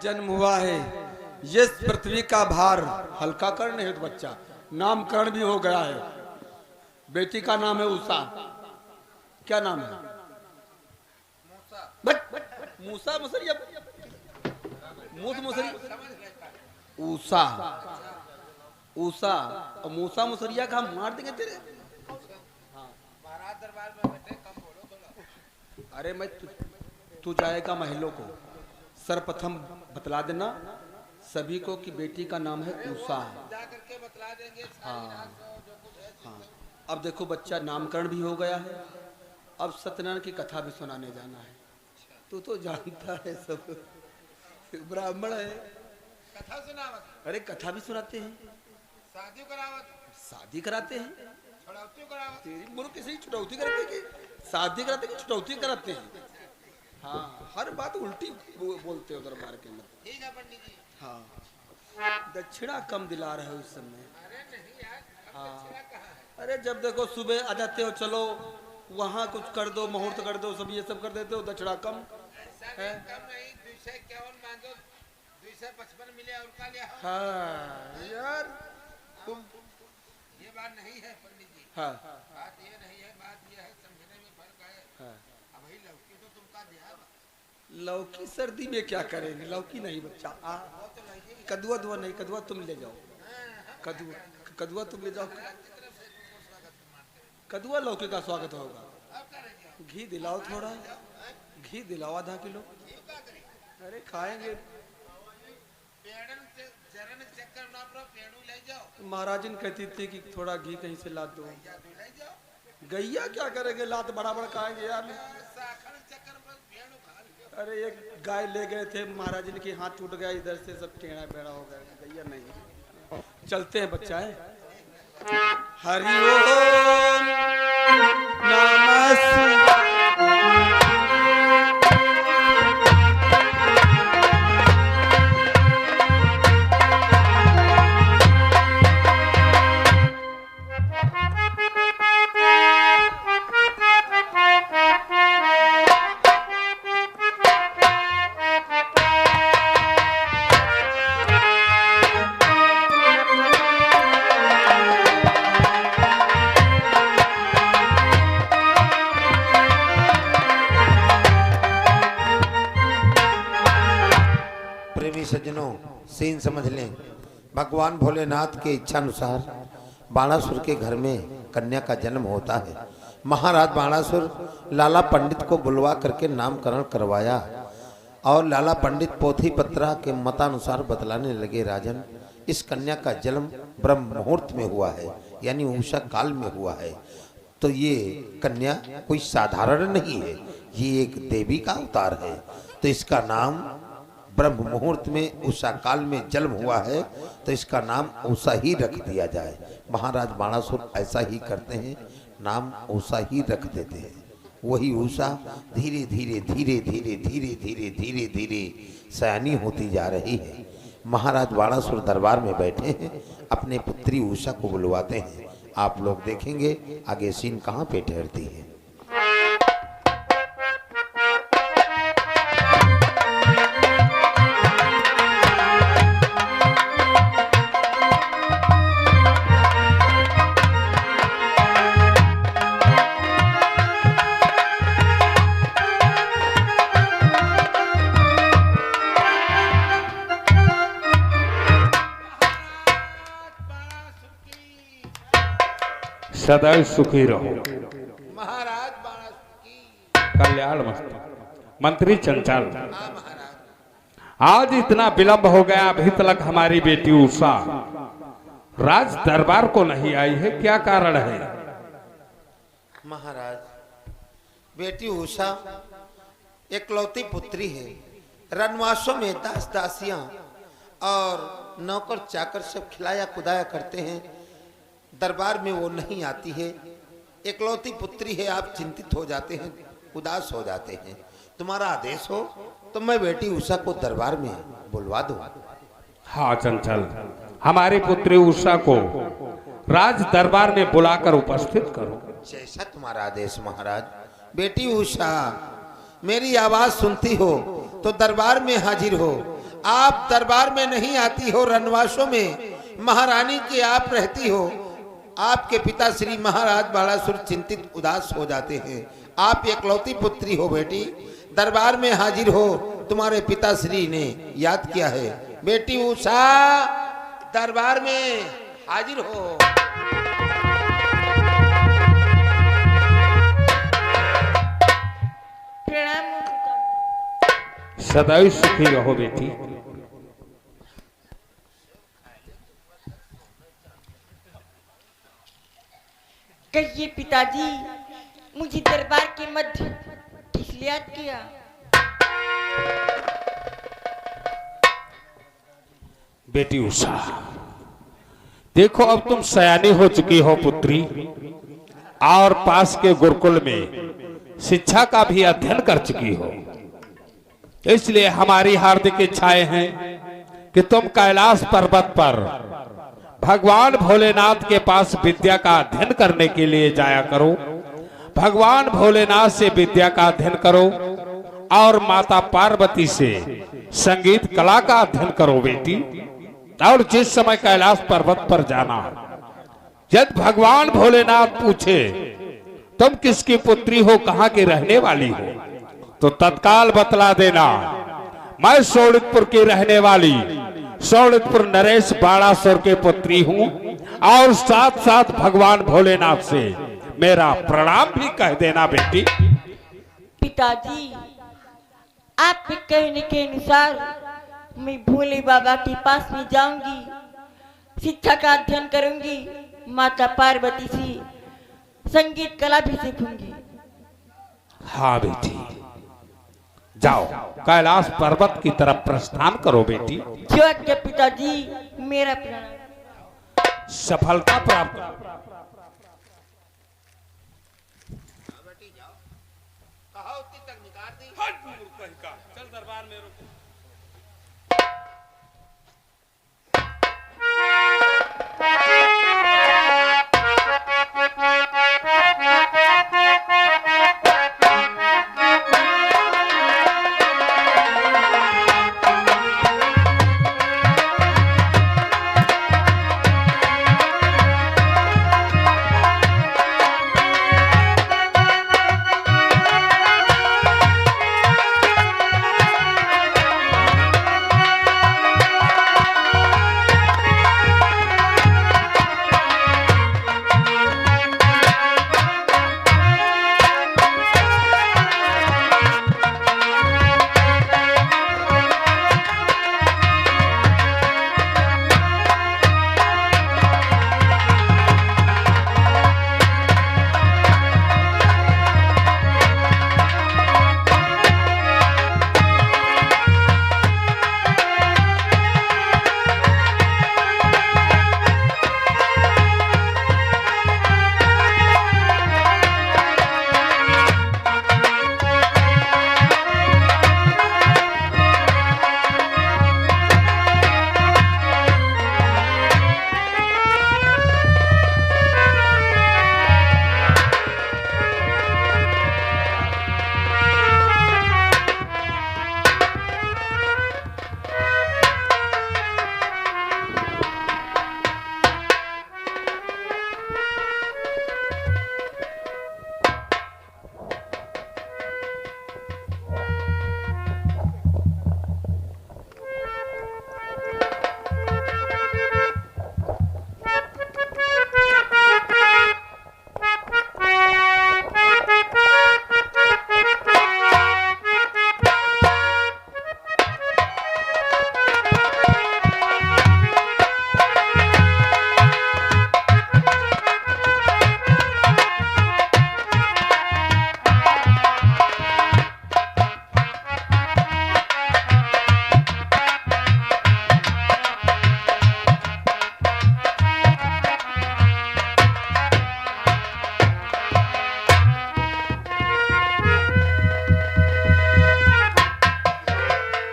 जन्म हुआ है, ये पृथ्वी का भार हल्का करने हेतु बच्चा नामकरण भी हो गया है। बेटी का नाम है उषा। क्या नाम है? मूसा मुसरिया मूस मुसरी उषा उषा और मूसा मुसरिया का हम मार देंगे तेरे। दरबार में बैठे कम बोलो थोड़ा। अरे मैं तू जाएगा महलों को, सर्वप्रथम बतला देना सभी को कि बेटी का नाम है उषा। जा करके बतला देंगे। हाँ हाँ। अब देखो बच्चा नामकरण भी हो गया है, अब सत्यनारायण की कथा भी सुनाने जाना है। तू तो जानता है सब, ब्राह्मण है। कथा सुनावत, अरे कथा भी सुनाते हैं, शादी करावत, शादी कराते हैं। छुड़ौती करावत। तेरी मुर्ख किसी छुटौती कराते हैं कि शादी कराते हैं कि छुटौती कराते हैं? हाँ, हर बात उल्टी बोलते हो दरबार के अंदर। ठीक है पंडित जी। हाँ, दक्षिणा कम दिला रहे हो इस समय। अरे नहीं यार, हाँ, दक्षिणा कहाँ है? अरे जब देखो सुबह आ जाते हो, चलो वहाँ कुछ कर दो, मुहूर्त कर दो, सब ये सब कर देते हो, दक्षिणा कम है। कम नहीं, 251 मांगो, 255 मिले और का लिया। हाँ यार तुम, ये बात नहीं है पंडित जी। हाँ बात ये नहीं है, बात ये है समझने में फर्क है। हाँ। अब वही लौकी तो तुमका दिया। लौकी सर्दी में क्या करेंगे? लौकी नहीं बच्चा, आ कदुआ दुआ नहीं, कदुआ तुम ले जाओ, कदुआ तुम ले जाओ। कदुआ लौकी का स्वागत होगा। घी दिलाओ, थोड़ा घी दिलाओ, आधा किलो। अरे खाएंगे। महाराजन कहती थी कि थोड़ा घी कहीं से ला दो। गैया क्या करेंगे, लात बराबर खाएंगे यार। अरे एक गाय ले गए थे महाराजन के, हाथ टूट गया इधर से, सब टेढ़ा बेड़ा हो गया। गैया नहीं, चलते हैं बच्चा है। हरि ओम नमः शिवाय। सज्जनों, सीन समझ लें। भगवान भोलेनाथ के इच्छा अनुसार बाणासुर के घर में कन्या का जन्म होता है। महाराज बाणासुर लाला पंडित को बुलवा करके नामकरण करवाया और लाला पंडित पोथी पत्रा के मतानुसार बतलाने लगे, राजन इस कन्या का जन्म ब्रह्म मुहूर्त में हुआ है, यानी उषा काल में हुआ है। तो ये कन्या कोई साधारण नहीं है, ये एक देवी का अवतार है। तो इसका नाम ब्रह्म मुहूर्त में उषा काल में जन्म हुआ है, तो इसका नाम उषा ही रख दिया जाए। महाराज बाणासुर ऐसा ही करते हैं, नाम उषा ही रख देते हैं। वही उषा धीरे धीरे धीरे धीरे धीरे धीरे धीरे धीरे सयानी होती जा रही है। महाराज बाणासुर दरबार में बैठे हैं, अपने पुत्री उषा को बुलवाते हैं। आप लोग देखेंगे आगे सीन कहाँ पे ठहरती है। सदैव सुखी रहो। महाराज बाणासुर की कल्याण मस्तु। मंत्री चंचल, आज इतना विलंब हो गया, अभी तक हमारी बेटी उषा राज दरबार को नहीं आई है, क्या कारण है? महाराज, बेटी उषा एकलौती पुत्री है। रनवासों में दास दासियां और नौकर चाकर सब खिलाया कुदाया करते हैं, दरबार में वो नहीं आती है। एकलौती पुत्री है, आप चिंतित हो जाते हैं, उदास हो जाते हैं। तुम्हारा आदेश हो तो मैं बेटी उषा को दरबार में बुलवा दूं। हाँ चंचल, हमारी पुत्री उषा को राज दरबार में बुलाकर उपस्थित करो। जैसा तुम्हारा आदेश महाराज। बेटी उषा, मेरी आवाज सुनती हो तो दरबार में हाजिर हो। आप दरबार में नहीं आती हो, रनवासों में महारानी की आप रहती हो। आपके पिता श्री महाराज बाणासुर चिंतित उदास हो जाते हैं। आप एकलौती पुत्री हो बेटी, दरबार में हाजिर हो, तुम्हारे पिताश्री ने याद किया है। बेटी उषा दरबार में हाजिर हो। प्रणाम। सदैव सुखी रहो बेटी। कहिए पिताजी, मुझे दरबार के मध्य किस लिए याद किया? बेटी उषा, देखो अब तुम सयानी हो चुकी हो पुत्री, और पास के गुरुकुल में शिक्षा का भी अध्ययन कर चुकी हो। इसलिए हमारी हार्दिक इच्छाएं हैं कि तुम कैलाश पर्वत पर भगवान भोलेनाथ के पास विद्या का अध्ययन करने के लिए जाया करो। भगवान भोलेनाथ से विद्या का अध्ययन करो और माता पार्वती से संगीत कला का अध्ययन करो बेटी। और जिस समय कैलाश पर्वत पर जाना, जब भगवान भोलेनाथ पूछे तुम किसकी पुत्री हो, कहाँ की रहने वाली हो, तो तत्काल बतला देना मैं सोनितपुर की रहने वाली सोनितपुर नरेश बाणासुर के पुत्री हूँ, और साथ साथ भगवान भोलेनाथ से मेरा प्रणाम भी कह देना बेटी। पिताजी, आपके कहने के अनुसार मैं भोले बाबा के पास में जाऊंगी, शिक्षा का अध्ययन करूंगी, माता पार्वती से संगीत कला भी सीखूंगी। हाँ बेटी, जाओ कैलाश पर्वत की तरफ प्रस्थान करो बेटी। जो आज्ञा पिताजी, मेरा प्रणाम। सफलता प्राप्त। बेटी जाओ, कहा उतनी तक निकाल दी। चल दरबार में रुक।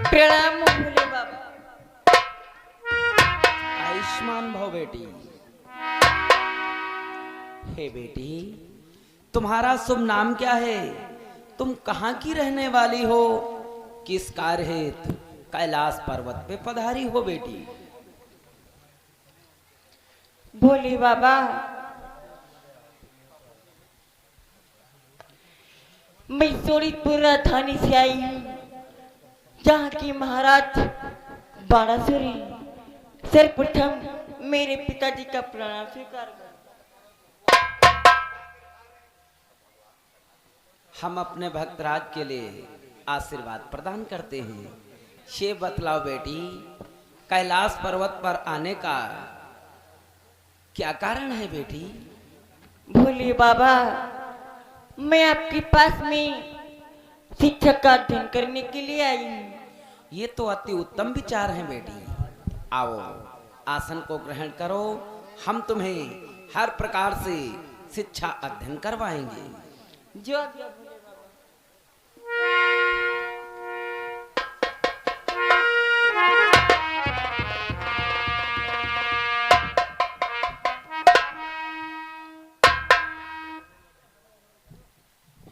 प्रणाम भोले बाबा। आयुष्मान भव बेटी। हे बेटी, तुम्हारा शुभ नाम क्या है? तुम कहाँ की रहने वाली हो? किस कार्य हेतु कैलाश पर्वत पे पधारी हो बेटी। भोले बाबा, मैं सोनीतपुर राजधानी से आई हूँ, जहाँ की महाराज बाणासुर हैं। सर्वप्रथम मेरे पिताजी का प्रणाम स्वीकार करें। हम अपने भक्तराज के लिए आशीर्वाद प्रदान करते हैं। ये बतलाओ बेटी, कैलाश पर्वत पर आने का क्या कारण है बेटी? भोले बाबा, मैं आपके पास में शिक्षा का अध्ययन करने के लिए आई हूँ। ये तो अति उत्तम विचार है बेटी। आओ आसन को ग्रहण करो, हम तुम्हें हर प्रकार से शिक्षा अध्ययन करवाएंगे। जो आज्ञा भोले बाबा।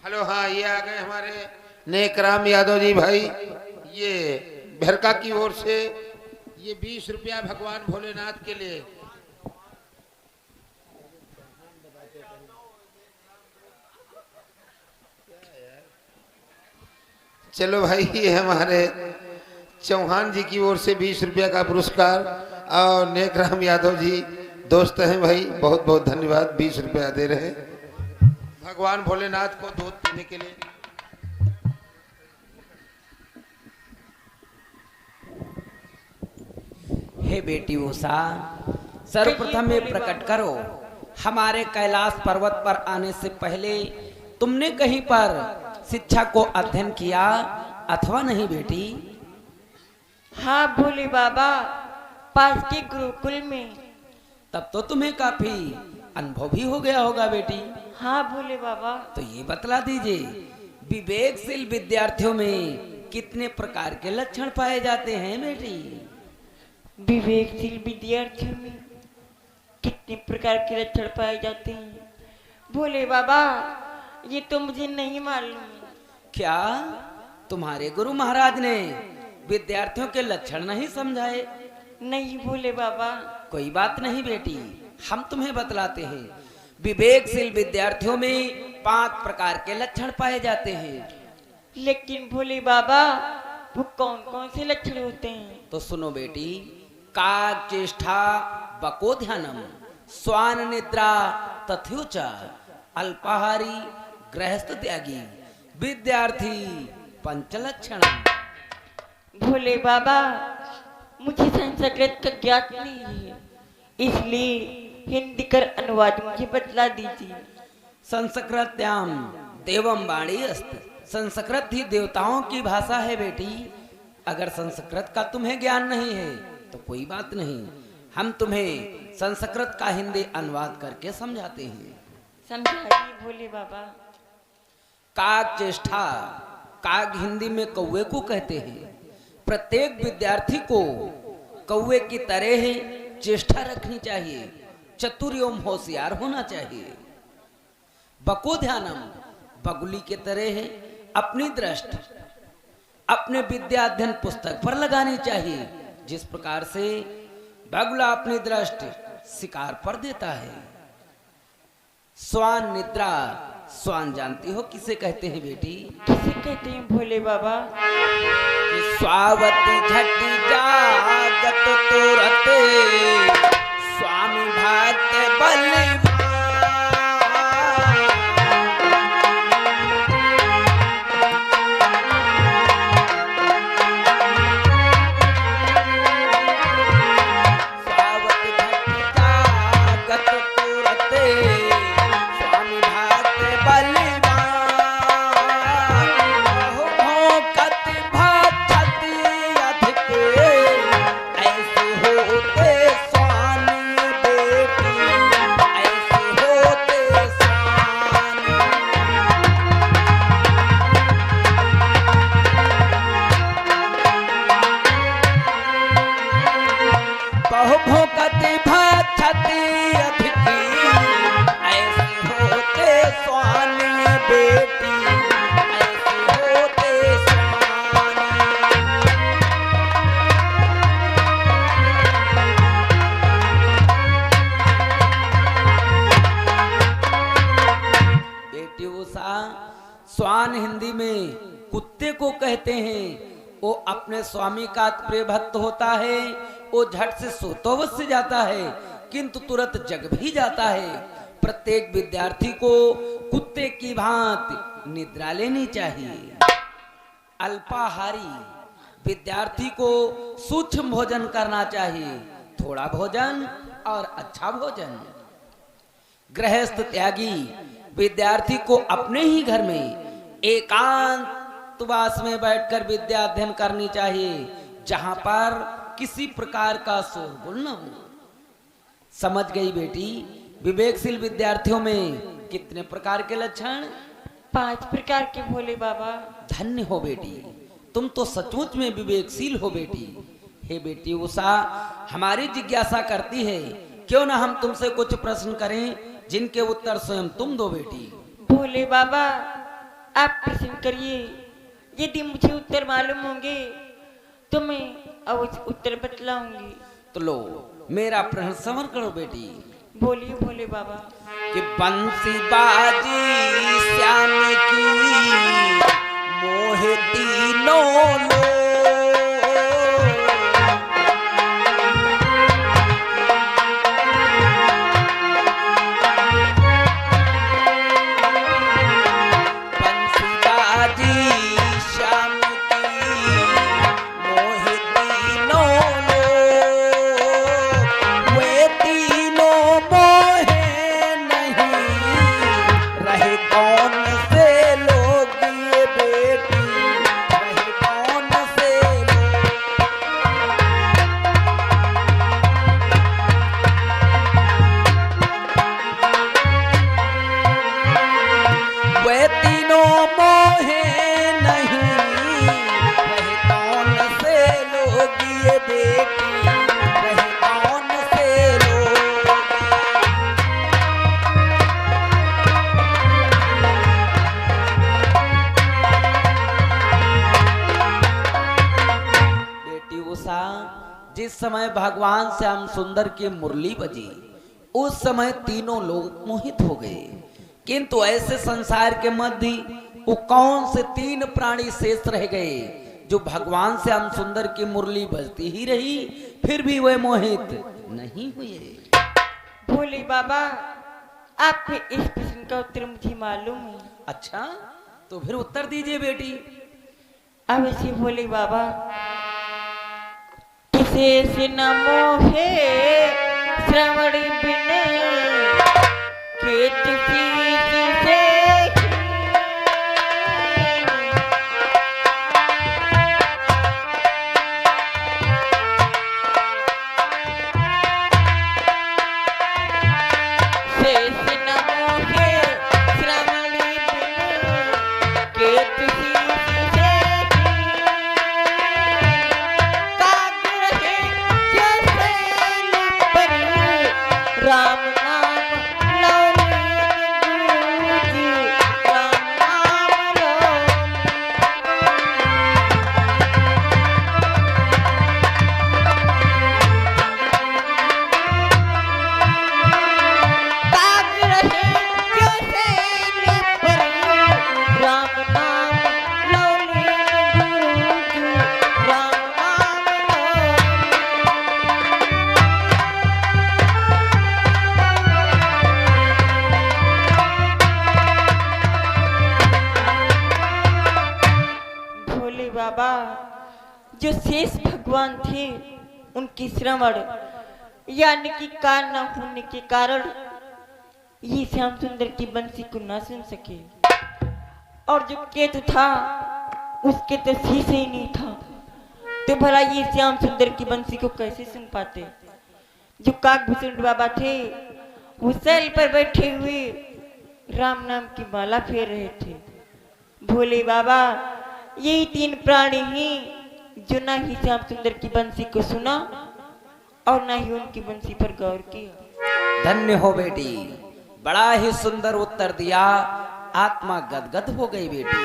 हेलो, हाँ ये आ गए हमारे नेकराम यादव जी भाई। ये भरका की ओर से ये 20 रुपया भगवान भोलेनाथ के लिए। चलो भाई, ये हमारे चौहान जी की ओर से 20 रुपया का पुरस्कार। और नेकराम यादव जी दोस्त हैं भाई, बहुत बहुत धन्यवाद। 20 रुपया दे रहे हैं भगवान भोलेनाथ को दूध पीने के लिए। हे बेटी उषा, सर्वप्रथम ये प्रकट करो, हमारे कैलाश पर्वत पर आने से पहले तुमने कहीं पर शिक्षा को अध्ययन किया अथवा नहीं बेटी? हाँ भोले बाबा, पास के गुरुकुल में। तब तो तुम्हें काफी अनुभव भी हो गया होगा बेटी। हाँ भोले बाबा। तो ये बतला दीजिए, विवेकशील विद्यार्थियों में कितने प्रकार के लक्षण पाए जाते हैं बेटी? विवेकशील विद्यार्थियों में कितने प्रकार के लक्षण पाए जाते हैं भोले बाबा? ये तो मुझे नहीं मालूम। क्या तुम्हारे गुरु महाराज ने विद्यार्थियों के लक्षण नहीं समझाए? नहीं भोले बाबा। कोई बात नहीं बेटी, हम तुम्हें बतलाते हैं। विवेकशील विद्यार्थियों में 5 प्रकार के लक्षण पाए जाते हैं। लेकिन भोले बाबा, वो कौन कौन से लक्षण होते हैं? तो सुनो बेटी, काग चेष्टा बको ध्यानम, स्वान निद्रा तथ्योच, अल्पाहारी गृहस्थ त्यागी, विद्यार्थी पंचलक्षण। भोले बाबा, मुझे संस्कृत का ज्ञात नहीं है, इसलिए हिंदी कर अनुवाद मुझे बतला दीजिए। संस्कृत्याम देवम वाणी अस्त, संस्कृत ही देवताओं की भाषा है बेटी। अगर संस्कृत का तुम्हें ज्ञान नहीं है तो कोई बात नहीं, हम तुम्हें संस्कृत का हिंदी अनुवाद करके समझाते हैं। समझाइए भोले बाबा। काग चेष्टा, काग हिंदी में कौवे को कहते हैं। प्रत्येक विद्यार्थी को कौवे की तरह चेष्टा रखनी चाहिए, चतुर एवं होशियार होना चाहिए। बको ध्यानम, बगुली के तरह अपनी दृष्टि अपने विद्या अध्ययन पुस्तक पर लगानी चाहिए, जिस प्रकार से बगुला अपनी दृष्टि शिकार पर देता है। स्वान निद्रा, स्वान जानती हो किसे कहते हैं बेटी? किसे कहते हैं भोले बाबा? स्वावती झटी जागत तुरत, स्वामी भक्त बलवान। स्वावती झटी जागत तुरत, स्वामी भक्त बलवान। हो भोकत भक्षति अधिक, ऐसे होते स्वान बेटी, ऐसे उषा, स्वान हिंदी में कुत्ते को कहते हैं। वो अपने स्वामी का प्रिय भक्त होता है। वो झट से सोतोवत से जाता है किंतु तुरंत जग भी जाता है। प्रत्येक विद्यार्थी को कुत्ते की भांति निद्रा लेनी चाहिए। अल्पाहारी विद्यार्थी को सूक्ष्म भोजन करना चाहिए, थोड़ा भोजन और अच्छा भोजन। गृहस्थ त्यागी विद्यार्थी को अपने ही घर में एकांतवास में बैठकर विद्या अध्ययन करनी चाहिए, जहां पर किसी प्रकार का शोरगुल न हो। समझ गई बेटी? विवेकशील विद्यार्थियों में कितने प्रकार के लक्षण? 5 प्रकार के भोले बाबा। धन्य हो बेटी, तुम तो सचमुच में विवेकशील हो बेटी। हे बेटी उषा, हमारी जिज्ञासा करती है, क्यों ना हम तुमसे कुछ प्रश्न करें जिनके उत्तर स्वयं तुम दो बेटी। भोले बाबा आप प्रश्न करिए, यदि मुझे उत्तर मालूम होंगे तो मैं अवश्य उत्तर बतलाऊंगी। तो लो मेरा प्रश्न समर करो बेटी। बोलिए भोले बाबा। कि बंसी बाजी श्याम की मोहे तीनों लो, बंसी बाजी श्याम की मोहे तीनों लो, वे तीनों मोहे नहीं रहे कौन से लोग ये बेटी, रहे कौन से लोग। वे तीनों मोहे नहीं रहे कौन से लोग ये बेटी, रहे कौन से लोग। बेटी उषा, जिस समय भगवान श्याम सुंदर की मुरली बजी उस समय तीनों लोग मोहित हो गए, किंतु ऐसे संसार के मध्य वो कौन से 3 प्राणी शेष रह गए जो भगवान श्याम सुंदर की मुरली बजती ही रही फिर भी वे मोहित नहीं हुए। भोले बाबा आपके इस प्रश्न का उत्तर मुझे मालूम है। अच्छा, तो फिर उत्तर दीजिए बेटी। अवश्य भोले बाबा। किसे से न मोहे श्रवण बिन केत शीश से शेष न मोहे श्रवण बिन केत शीश से काग रहे जैसे परी राम नाम लौलीन गूंजी, राम नाम लौलीन। काग रहे जैसे परी राम नाम लौलीन गूंजी, राम नाम लौलीन। भोले बाबा, जो शेष भगवान थे उनकी श्रवण यानी कि कान न होने के कारण ये श्याम सुंदर की बंसी को ना सुन सके, और जो केतु था उसके तो शीश ही नहीं था, तो भला ये श्याम सुंदर की बंसी को कैसे सुन पाते। जो काकभूषण बाबा थे वो सैल पर बैठे हुए राम नाम की माला फेर रहे थे। भोले बाबा, यही 3 प्राणी ही जो ना ही श्याम सुंदर की बंसी को सुना और ना ही उनकी बंसी पर गौर किया। धन्य हो बेटी, बड़ा ही सुंदर उत्तर दिया, आत्मा गदगद हो गई बेटी।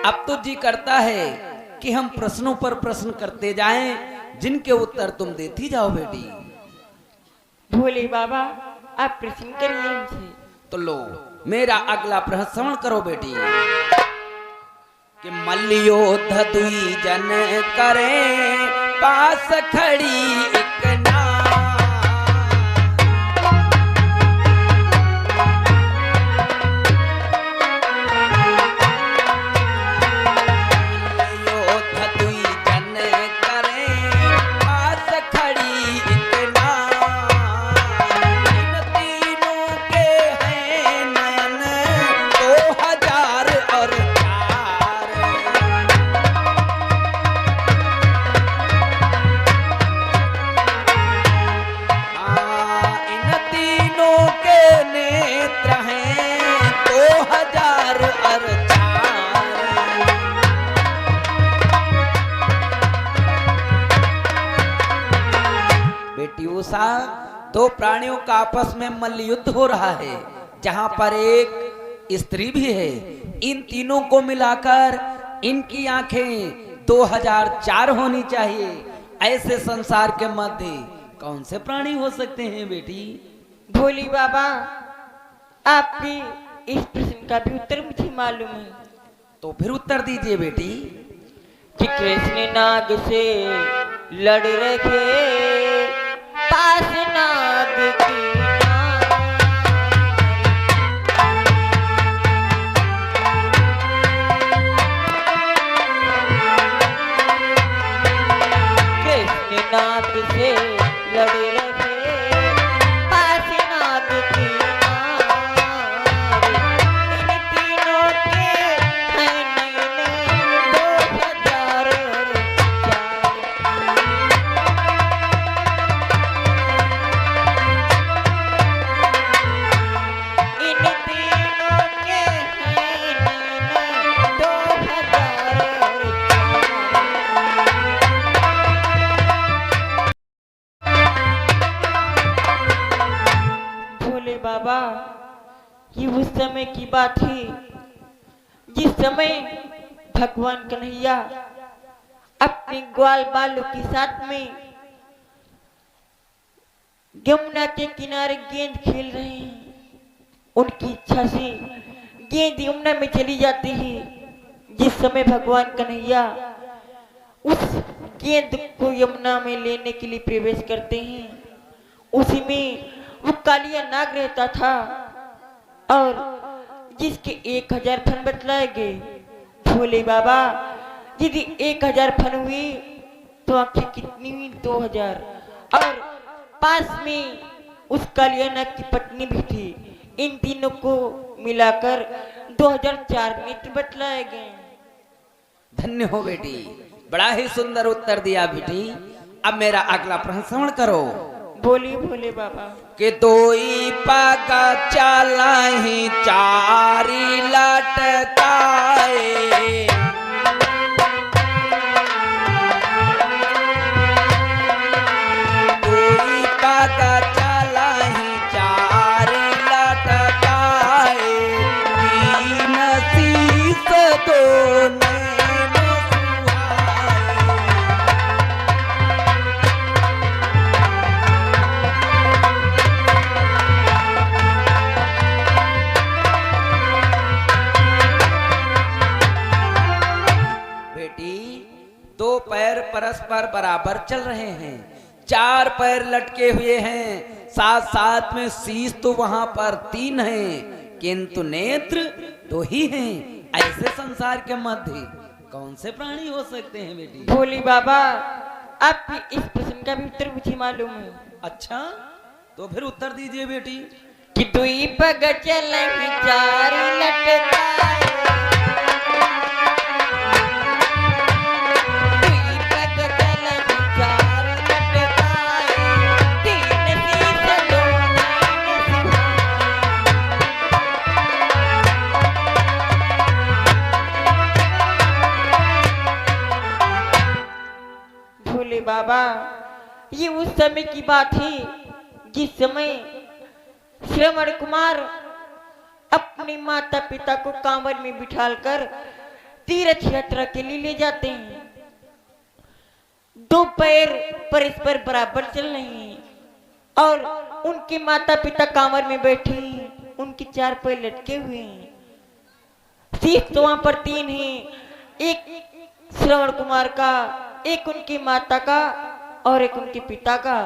अब तो जी करता है कि हम प्रश्नों पर प्रश्न करते जाएं जिनके उत्तर तुम देती जाओ बेटी। भोले बाबा आप प्रश्न करिए इनसे। तो लो मेरा अगला प्रश्न श्रवण करो बेटी कि मल्योद्ध दुई जन करे पास खड़ी एक दो प्राणियों का आपस में मल्ल युद्ध हो रहा है, जहां पर एक स्त्री भी है। इन तीनों को मिलाकर इनकी आंखें 2004 होनी चाहिए। ऐसे संसार के मध्य कौन से प्राणी हो सकते हैं बेटी? भोली बाबा, आपकी इस प्रश्न का भी उत्तर मुझे मालूम है। तो फिर उत्तर दीजिए बेटी। कि कृष्ण नाग से लड़ रखे पास नाग की कृष्ण नाग से लड़ रखे पास नाग की इन तीनों के हैं नैन 2004। बाबा, ये उस समय की बात है जिस समय भगवान कन्हैया अपने ग्वाल बालों के साथ में यमुना के किनारे गेंद खेल रहे हैं। उनकी इच्छा से गेंद यमुना में चली जाती है। जिस समय भगवान कन्हैया उस गेंद को यमुना में लेने के लिए प्रवेश करते हैं, उसी में वो कालिया नाग रहता था और जिसके 1000 फन बतलाए गए। भोले बाबा, यदि 1000 फन हुई तो आखिर कितनी हुई? 2000। और पास में उस कालिया नाग की पत्नी भी थी। इन तीनों को मिलाकर 2004 नेत्र बतलाए गए। धन्य हो बेटी, बड़ा ही सुंदर उत्तर दिया बेटी। अब मेरा अगला प्रश्न श्रवण करो। बोली भोले बाबा। कि दोई पाका चाला ही चारी लटकाए दोई पाका चाला ही चारी लटकाए तीन शीस दोनों पैर परस्पर बराबर चल रहे हैं, 4 पैर लटके हुए हैं, साथ साथ में शीश तो वहां पर 3 हैं, किंतु नेत्र 2 ही हैं। ऐसे संसार के मध्य कौन से प्राणी हो सकते हैं बेटी? भोली बाबा, आपकी इस प्रश्न का भी उत्तर मुझे मालूम है। अच्छा, तो फिर उत्तर दीजिए बेटी। कि दुई पग चले चार लटकाए बाबा, ये उस समय की बात है जिस समय श्रवण कुमार अपने माता पिता को कांवर में बिठालकर तीर्थ यात्रा के लिए ले जाते हैं। 2 पैर परस्पर बराबर चल रहे हैं और उनके माता पिता कांवर में बैठे हैं। उनके 4 पैर लटके हुए हैं। शीश तो वहां पर 3 हैं, एक श्रवण कुमार का, एक उनकी माता का और एक उनके पिता का।